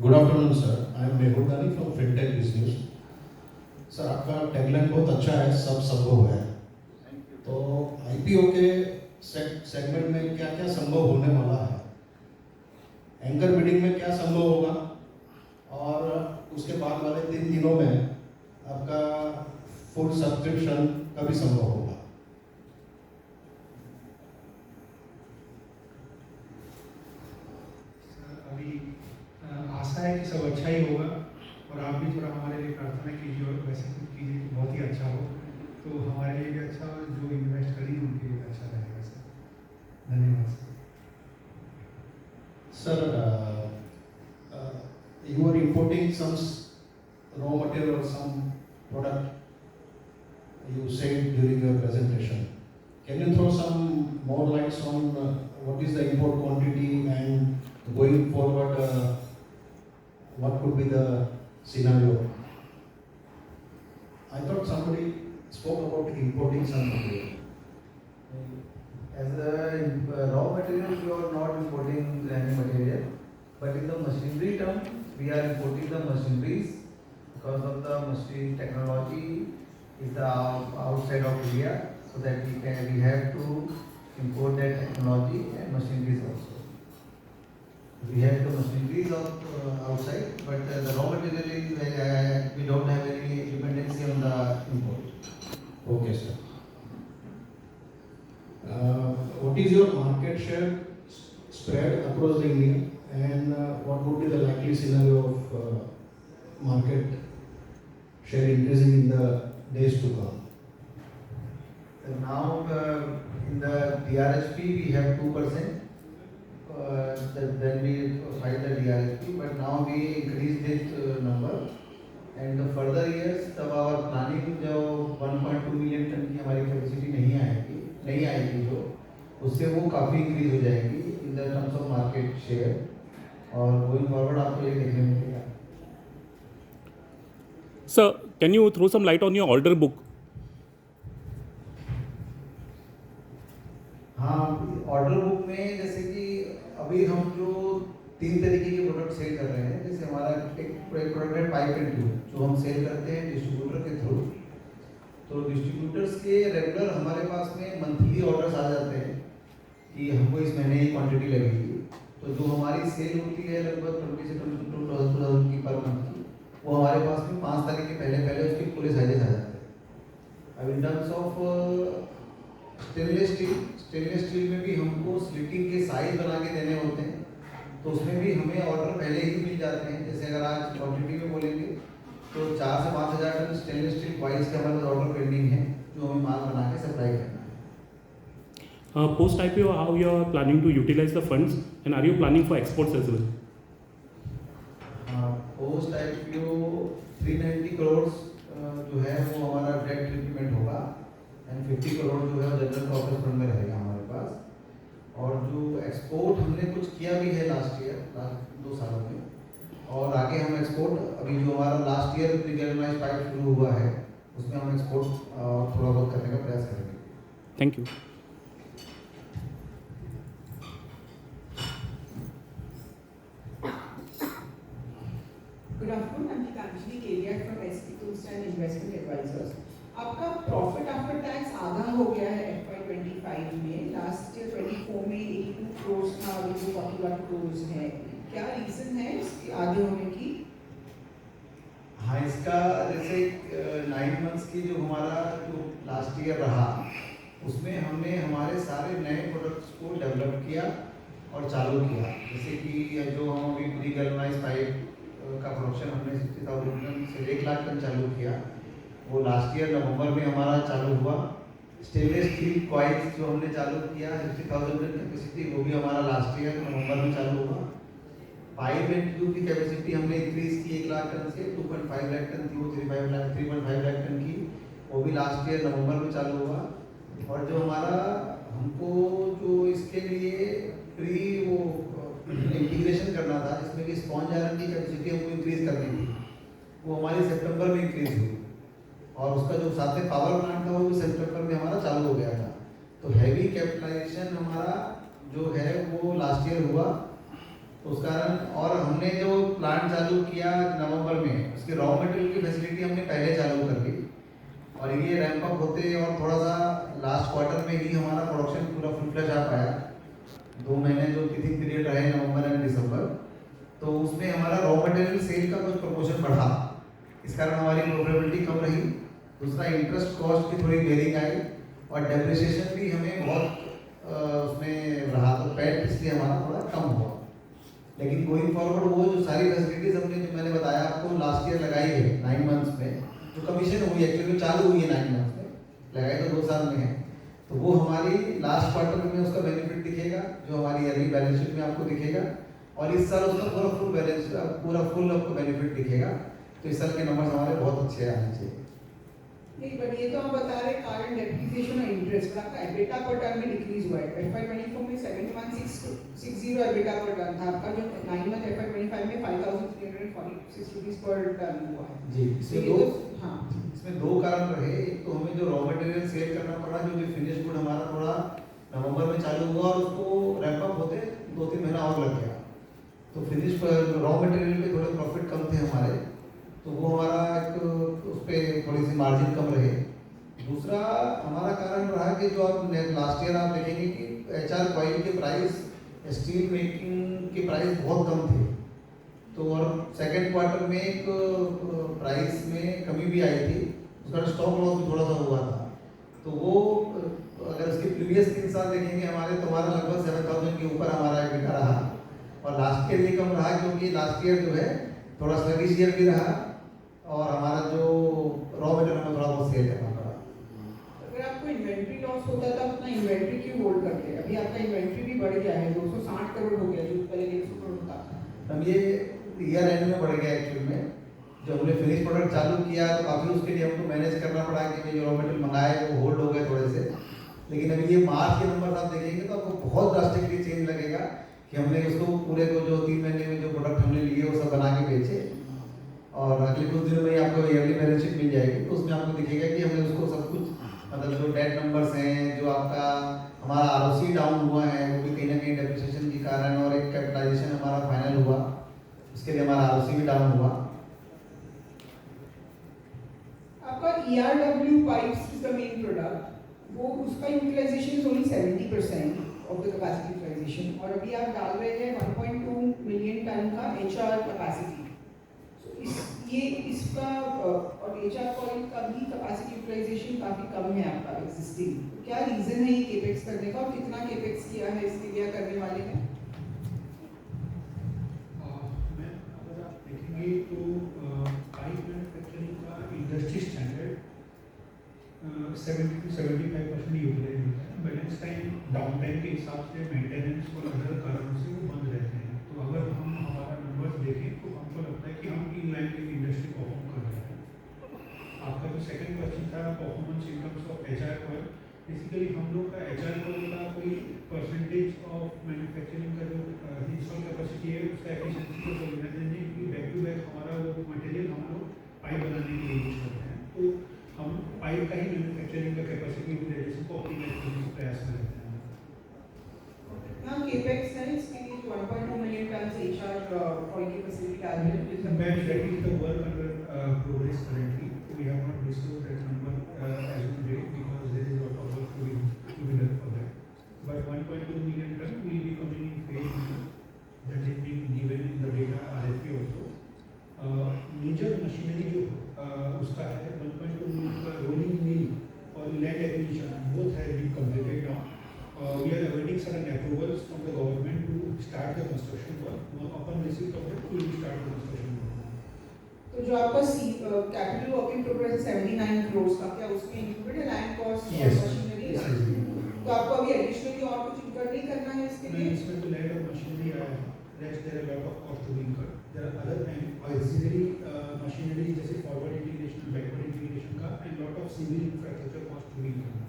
Good afternoon sir, I am Mehul दानी from fintech business. Sir आपका tagline बहुत अच्छा है, सब संभव है। तो आईपीओ के सेगमेंट में क्या क्या संभव होने वाला है? एंकर बिडिंग में क्या संभव होगा, और उसके बाद वाले 3 दिनों में आपका फुल सब्सक्रिप्शन कभी संभव होगा? अभी आशा है कि सब अच्छा ही होगा, और आप भी थोड़ा हमारे लिए प्रार्थना कीजिए और वैसे कुछ कीजिए कि बहुत ही अच्छा हो, तो हमारे लिए भी अच्छा हो, जो इन्वेस्ट करेंगे उनके लिए भी अच्छा रहेगा सर। धन्यवाद sir. Sir, you are importing some raw material or some product you said during your presentation. Can you throw some more lights on what is the import quantity, and going forward, what could be the scenario? I thought somebody spoke about importing some material. As a raw material, we are not importing any material, but in the machinery term, we are importing the machineries because of the machine technology is the outside of India, so that we have to import that technology and machineries also. We have the machineries of outside, but the raw material is we don't have any dependency on the import. Okay, sir. What is your market share spread across the India, and what would be the likely scenario of market share increasing in the days to come? Now in the DRHP we have 2%. Then we filed the DRHP, but now we increased this number. And the further years तब our planning जो 1.2 million ton की हमारी capacity नहीं आएगी जो, उससे वो काफ़ी इंक्रीज हो जाएगी in the terms of market share, और गोइंग फॉरवर्ड आपको ये देखने मिलेगा। Sir, can you throw some light on your order book? हाँ, ऑर्डर बुक में जैसे कि अभी हम जो 3 तरीके के प्रोडक्ट सेल कर रहे हैं, जैसे हमारा एक प्रोडक्ट है पाइप एंड ट्यूब, जो हम सेल करते हैं डिस्ट्रीब्यूटर के थ्रू। तो डिस्ट्रीब्यूटर्स के रेगुलर हमारे पास में मंथली ऑर्डर्स आ जाते हैं कि हमको इस महीने ये क्वांटिटी लगेगी। तो जो हमारी सेल होती है लगभग 20 से 22,000 की पर मंथ की, वो हमारे पास में 5 तारीख के पहले उसके पूरे साइजेस आ जाते हैं। अब in terms of stainless steel में भी हमको स्लिटिंग के साइज बना के देने होते हैं, तो उसमें भी हमें ऑर्डर पहले ही मिल जाते हैं। जैसे अगर आज क्वांटिटी में बोलेंगे तो 4 से 5,000 टन स्टेनलेस स्टील कॉइल्स के हमारे पास ऑर्डर पेंडिंग है, जो हमें माल बना के सप्लाई करना है। Post IPO, how you are planning to utilize the funds, and are you planning for exports as well? Post IPO 390 crore जो है वो हमारा डेट रिपेमेंट होगा, एंड 50 करोड़ जो है जनरल कॉर्पोरेट फंड में रहेगा हमारे पास। और जो एक्सपोर्ट हमने कुछ किया भी है लास्ट 2 सालों में, और आगे हम एक्सपोर्ट अभी जो हमारा लास्ट ईयर प्रीगैल्वेनाइज्ड पाइप शुरू हुआ है, उसमें हम एक्सपोर्ट थोड़ा बहुत करने का प्रयास करेंगे। Thank you. Good afternoon, I'm Gitanjali Kedia from SP Tools and Investment Advisors. आपका प्रॉफिट आफ्टर टैक्स आधा हो गया है FY25 में। लास्ट ईयर 24 में 82 करोड़ था, अभी वो 41 करोड़ है। क्या रीजन है इसके आगे होने की? हाँ, इसका जैसे 9 मंथ्स की जो हमारा जो लास्ट ईयर रहा, उसमें हमने हमारे सारे नए प्रोडक्ट्स को डेवलप किया और चालू किया। जैसे कि जो हम अभी प्री गैल्वेनाइज्ड पाइप का प्रोडक्शन हमने 60,000 टन से 1 लाख टन चालू किया, वो लास्ट ईयर नवंबर में हमारा चालू हुआ। स्टेनलेस स्टील कॉइल्स जो हमने चालू किया 60,000 टन कैपेसिटी, वो भी हमारा लास्ट ईयर नवंबर में चालू हुआ। पाइप एंड ट्यूब की कैपेसिटी हमने इंक्रीज की 1 लाख टन से 2.5 लाख टन थी, वो 3.5 लाख टन की, वो भी लास्ट ईयर नवंबर में चालू हुआ। और जो हमारा हमको जो इसके लिए प्री वो इंटीग्रेशन करना था, जिसमें कि स्पॉन्ज आयरन की कैपेसिटी हमको इंक्रीज करनी थी, वो हमारी सितंबर में इंक्रीज हुई, और उसका जो साथ में पावर प्लांट था वो भी सितंबर में हमारा चालू हो गया था। तो हैवी कैपिटलाइजेशन हमारा जो है वो लास्ट ईयर हुआ, तो उस कारण, और हमने जो प्लांट चालू किया नवंबर में, उसकी रॉ मटेरियल की फैसिलिटी हमने पहले चालू कर दी, और ये रैंप अप होते और थोड़ा सा लास्ट क्वार्टर में ही हमारा प्रोडक्शन पूरा फुल फ्लैश आ पाया। 2 महीने जो टीथिंग पीरियड रहे नवंबर एंड दिसंबर, तो उसमें हमारा रॉ मटेरियल सेल का कुछ प्रपोर्शन बढ़ा, इस कारण हमारी प्रॉफिटेबिलिटी कम रही। दूसरा, इंटरेस्ट कॉस्ट की थोड़ी बेरिंग आई, और डेप्रिसिएशन भी हमें बहुत उसमें रहा, तो पैट इसलिए हमारा थोड़ा कम हुआ। लेकिन गोइंग फॉरवर्ड वो जो सारी फैसिलिटीज हमने, जो मैंने बताया आपको, लास्ट ईयर लगाई है 9 मंथ्स में, जो कमीशन हुई है एक्चुअली चालू हुई है 9 मंथ्स में, लगाई तो 2 साल में है, तो वो हमारी लास्ट क्वार्टर में उसका बेनिफिट दिखेगा, जो हमारी अर्ली बैलेंस शीट में आपको दिखेगा, और इस साल उसका पूरा फुल बैलेंस, पूरा फुल आपको बेनिफिट दिखेगा। तो इस साल के नंबर हमारे बहुत अच्छे आने चाहिए। नहीं, बट ये तो हम बता रहे हैं कारण डेप्रिसिएशन और इंटरेस्ट, पर आपका एबिटा पर टन में डिक्रीज हुआ है। FY24 में 7160 एबिटा पर टन था आपका, जो 9 मंथ FY25 में 5346 रुपीस पर टन हुआ है जी, हाँ, इसमें 2 कारण रहे। एक तो हमें जो रॉ मटेरियल सेल करना पड़ा, जो फिनिश गुड हमारा थोड़ा नवंबर में चालू हुआ, और उसको रैंप अप होते 2-3 महीना और लग गया, तो फिनिश रॉ मटेरियल पे थोड़े प्रॉफिट कम थे हमारे, तो वो हमारा एक उस पर थोड़ी सी मार्जिन कम रहे। दूसरा हमारा कारण रहा कि जो आप लास्ट ईयर आप देखेंगे कि HR कॉइल के प्राइस, स्टील मेकिंग के प्राइस बहुत कम थे, तो और सेकंड क्वार्टर में एक प्राइस में कमी भी आई थी, उसका स्टॉक लॉस भी थोड़ा सा हुआ था। तो वो अगर उसके प्रीवियस 3 साल देखेंगे हमारे, तो हमारा लगभग 7000 के ऊपर हमारा एबिटा रहा, और लास्ट ईयर ये कम रहा क्योंकि लास्ट ईयर जो है थोड़ा स्लगिश ईयर भी रहा, और हमारा जो रॉ मटेरियल में थोड़ा बहुत सेल करना पड़ा। अगर आपको इन्वेंट्री लॉस होता था, अपना इन्वेंट्री क्यों होल्ड करते? अभी आपका इन्वेंट्री भी बढ़ गया है, 260 करोड़ हो गया, जो पहले 150 करोड़ था। अब ये ईयर एंड में बढ़ गया एक्चुअल में, जो हमने फिनिश प्रोडक्ट चालू किया तो काफ़ी उसके लिए हमको मैनेज करना पड़ा कि जो रॉ मटेरियल मंगाए वो होल्ड हो गए थोड़े से। लेकिन अभी ये मार्च के नंबर आप देखेंगे तो आपको बहुत ड्रास्टिकली चेंज लगेगा कि हमने उसको पूरे को जो 3 महीने में जो प्रोडक्ट हमने लिए वो सब बना के बेचे, और अगले कुछ दिनों में आपको ईयरली बैलेंस शीट मिल जाएगी, तो उसमें आपको दिखेगा कि हमने उसको सब कुछ, मतलब जो डेट नंबर्स हैं, जो आपका हमारा ROC डाउन हुआ है, वो भी कहीं ना कहीं डेप्रिसिएशन के कारण, और एक कैपिटलाइजेशन हमारा फाइनल हुआ, उसके लिए हमारा ROC भी डाउन हुआ। आपका ERW pipes is the main product, वो उसका utilization is only 70% of the capacity utilization, और अभी आप डाल रहे हैं 1.2 मिलियन टन का HR कैपेसिटी। इसका और HR कॉइल का भी कैपेसिटी यूटिलाइजेशन काफी कम है आपका एग्जिस्टिंग, क्या रीजन है ये केपेक्स करने का, और कितना केपेक्स किया है इसके लिए करने वाले हैं? मैं अगर आप देखेंगे तो पाइप मैन्युफैक्चरिंग का इंडस्ट्री स्टैंडर्ड 70 to 75% यूटिलाइज होता है। बैलेंस टाइम, डाउन टाइम के हिसाब से, मेंटेनेंस और अदर कारणों से वो बंद रहते हैं। तो अगर हम हमारा नंबर्स देखें तो हमको लगता है कि हम इन लाइन में इंडस्ट्री परफॉर्म कर रहे हैं। आपका जो सेकंड क्वेश्चन था performance in terms of HR coil, basically हम लोग का HR कॉइल का कोई परसेंटेज ऑफ मैन्युफैक्चरिंग का जो इंस्टॉल कैपेसिटी है उसका एफिशिएंसी को तो लेना देना कि बैक टू बैक हमारा वो मटेरियल हम लोग पाइप बनाने के लिए यूज करते हैं, तो हम पाइप का ही मैन्युफैक्चरिंग का कैपेसिटी यूटिलाइजेशन को ऑप्टिमाइज करने का प्रयास कर रहे हैं। कितना केपेक्स है इसके लिए? 1.2 मिलियन टन HR कॉइल की फैसिलिटी डाल रहे हैं। That is the work under progress currently. We have not disclosed that number as of date because there is a lot of work to be done for that. But 1.2 million ton will be coming in phase manner. That is being given in the data RFP also. Major machinery जो उसका है 1.2 million का rolling mill और land acquisition both have been completed now. We are awaiting certain approvals from the government to start the construction work. Upon receipt of it, we will start the construction work. तो जो आपका capital work in progress 79 crore का, क्या उसमें included है land cost और machinery? तो आपको अभी एडिशनली और कुछ इनकर नहीं करना है इसके लिए? इसमें तो लैंड और मशीनरी आया है, rest there are lot of cost to be incurred. There are other auxiliary machinery जैसे forward integration, backward integration का and lot of civil infrastructure cost to be incurred.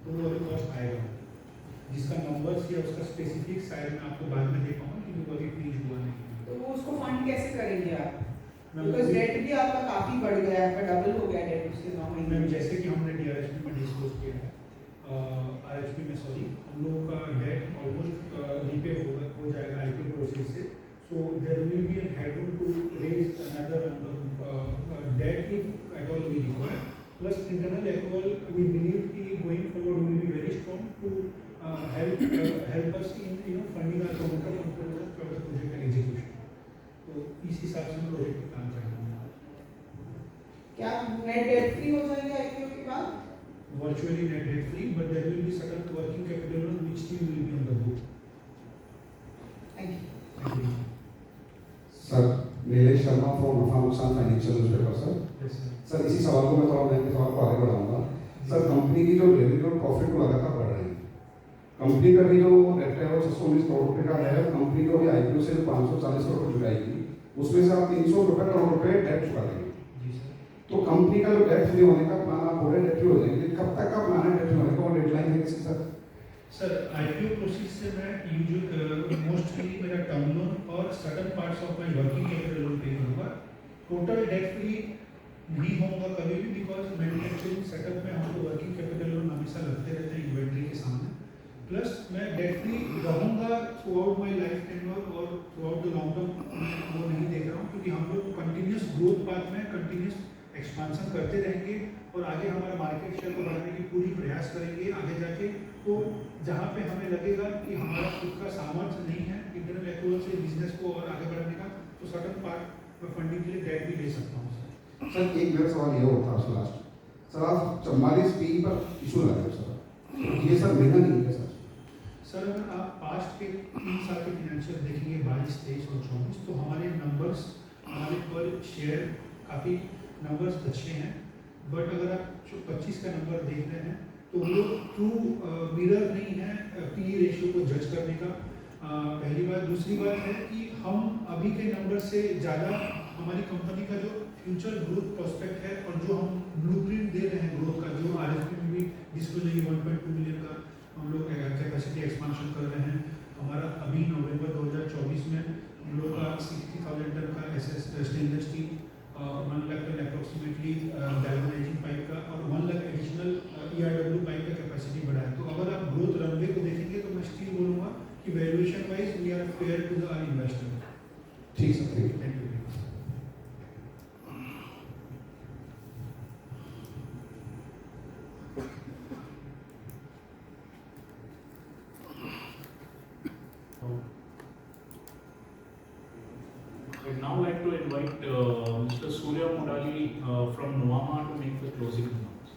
तो वो अभी cost आएगा, जिसका नंबर्स या उसका स्पेसिफिक साइड में आपको बाद में दे पाऊंगा क्योंकि वो अभी फ्रीज हुआ नहीं है। तो वो उसको फंड कैसे करेंगे आप? बिकॉज़ डेट भी आपका काफी बढ़ गया है, आपका डबल हो गया डेट उसके 9 महीने में। जैसे कि हमने DRHP में डिस्क्लोज किया है, RHP में सॉरी, हम लोगों का डेट ऑलमोस्ट रीपे हो जाएगा IPO proceeds से. So there will be a headroom to raise another debt if at all we require. Plus internal accrual, we believe कि going forward will be very strong to help us in funding our promoter project and execution. तो इस हिसाब से हम project पे काम करेंगे. क्या नेट डेट फ्री हो जाएंगे आईपीओ के बाद? Virtually net debt free, but there will be certain working capital loan which still will be on the book. Thank you. Thank you. Sir Nilesh Sharma from नफा नुकसान financial newspaper sir. Yes, sir. Sir इसी सवाल को मैं थोड़ा bank के सवाल को आगे बढ़ाऊंगा. सर कंपनी की जो रेवेन्यू और प्रॉफिट को लगातार बढ़ रही है. कंपनी का भी जो डेट है वो 619 करोड़ रुपए का है. कंपनी को भी आईपीओ से 540 करोड़ चुकाएगी, उसमें से आप 300 करोड़ रुपए डेट चुका देंगे. जी सर. तो कंपनी का जो डेट फ्री होने का प्लान आप बोले डेट फ्री हो जाएंगे, कब तक का प्लान है डेट फ्री होने का, डेडलाइन है किसकी सर? सर आईपीओ प्रोसेस से मैं मोस्टली मेरा टर्म लोन और sudden parts of my working capital loan पे करूँगा. टोटल डेट फ्री नहीं होगा कभी भी, बिकॉज मैन्युफैक्चरिंग सेटअप में हमको वर्किंग कैपिटल लोन हमेशा लगते रहते हैं इन्वेंट्री के सामने. प्लस मैं डेट फ्री रहूँगा throughout my life tenure और throughout the long term. वो नहीं देख रहा हूँ क्योंकि हम लोग कंटिन्यूस ग्रोथ पाथ में कंटिन्यूस एक्सपांसन करते रहेंगे और आगे हमारा मार्केट शेयर को बढ़ाने की पूरी प्रयास करेंगे आगे जाके. तो जहाँ पे हमें लगेगा कि हमारा खुद का सामर्थ्य नहीं है इंटरनल एक्रूवल से बिजनेस को और आगे बढ़ाने का, तो सर्टन पार्ट में फंडिंग के लिए डेट भी ले सकता हूँ सर. सर एक मेरा सवाल ये होता है लास्ट. सर आप 44 पी पर इशू लगा रहे हो सर, ये सर महंगा नहीं है सर? सर अगर आप पास्ट के 3 साल के फिनेंशियल देखेंगे 22, 23 और 24, तो हमारे नंबर्स हमारे पर शेयर काफ़ी नंबर्स अच्छे हैं. बट अगर आप 25 का नंबर देख रहे हैं तो वो लोग ट्रू मिरर नहीं है पी रेशियो को जज करने का. पहली बात. दूसरी बात है कि हम अभी के नंबर से ज़्यादा हमारी कंपनी का जो फ्यूचर ग्रोथ प्रोस्पेक्ट है और जो हम ब्लूप्रिंट दे रहे हैं ग्रोथ का, जो आरएसपी में भी डिस्क्लोज 1.2 मिलियन का हम लोग कैपेसिटी एक्सपांशन कर रहे हैं. हमारा अभी नवंबर 2024 में हम लोग का 60,000 टन का stainless steel, 1 lakh ton approximately galvanizing pipe का और 1 लाख एडिशनल ERW पाइप का कैपेसिटी बढ़ा है. तो अगर आप ग्रोथ रनवे को देखेंगे तो मैं स्टिल बोलूँगा कि valuation wise we are fair to the investor. ठीक sir, thank you. Thank you. I'd now like to invite Mr. Surya Murali from Nuvama to make the closing remarks.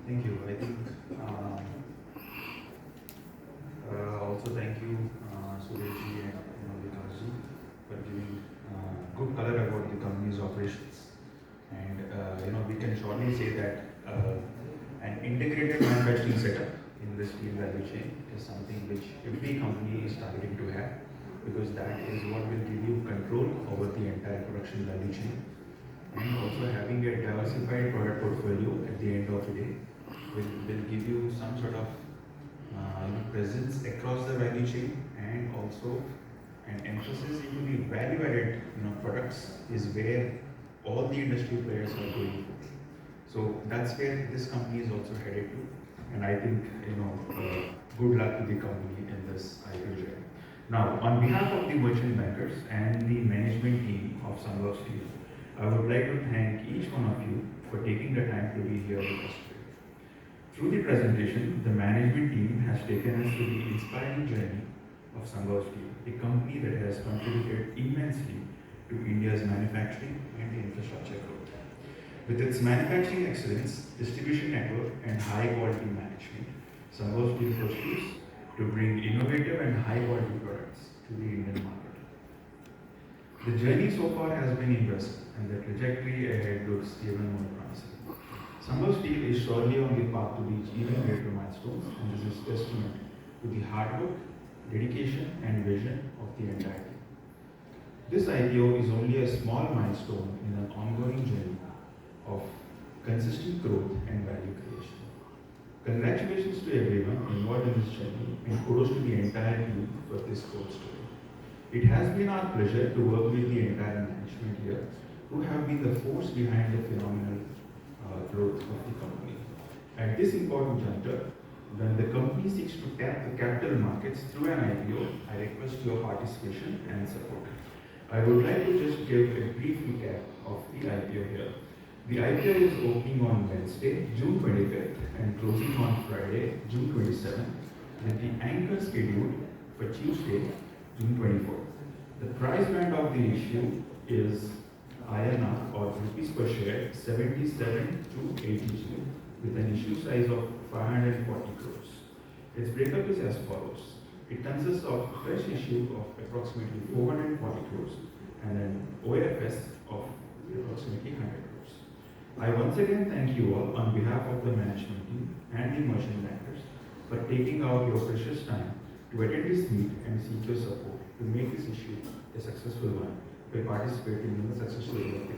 Thank you. I think also thank you Suryaji and Vikasji for giving good color about the company's operations. And we can surely say that an integrated manufacturing setup in the steel value chain is something which every company is targeting to have, because that is what will give you control over the entire production value chain. And also having a diversified product portfolio at the end of the day will give you some sort of presence across the value chain, and also an emphasis into the value-added products is where all the industry players are going for. So that's where this company is also headed to, and I think good luck to the company in this IPO journey. Now, on behalf of the merchant bankers and the management team of Sangha Steel, I would like to thank each one of you for taking the time to be here with us today. Through the presentation, the management team has taken us to the inspiring journey of Sangha Steel, a company that has contributed immensely to India's manufacturing and infrastructure growth. With its manufacturing excellence, distribution network, and high quality management, Sangha Steel pursues to bring innovative and high quality products to the Indian market. The journey so far has been impressive, and the trajectory ahead looks even more promising. Sangha Steel is surely on the path to reach even greater milestones, and this is testament to the hard work, dedication, and vision of the entire team. This IPO is only a small milestone in an ongoing journey of consistent growth and value creation. Congratulations to everyone involved in this journey, and kudos to the entire team for this growth story. It has been our pleasure to work with the entire management here, who have been the force behind the phenomenal growth of the company. At this important juncture, when the company seeks to tap the capital markets through an IPO, I request your participation and support. I would like to just give a brief recap of the IPO here. The IPO is opening on Wednesday, June 25th and closing on Friday, June 27th, with the anchor scheduled for Tuesday, June 24th. The price band of the issue is INR or rupees per share 77 to 82 with an issue size of 540 crores. Its breakup is as follows. It consists of a fresh issue of approximately 440 crores and an OFS of approximately 100 crores. I once again thank you all on behalf of the management team and the merchant bankers for taking out your precious time to attend this meet and seek your support to make this issue a successful one by participating in the successful work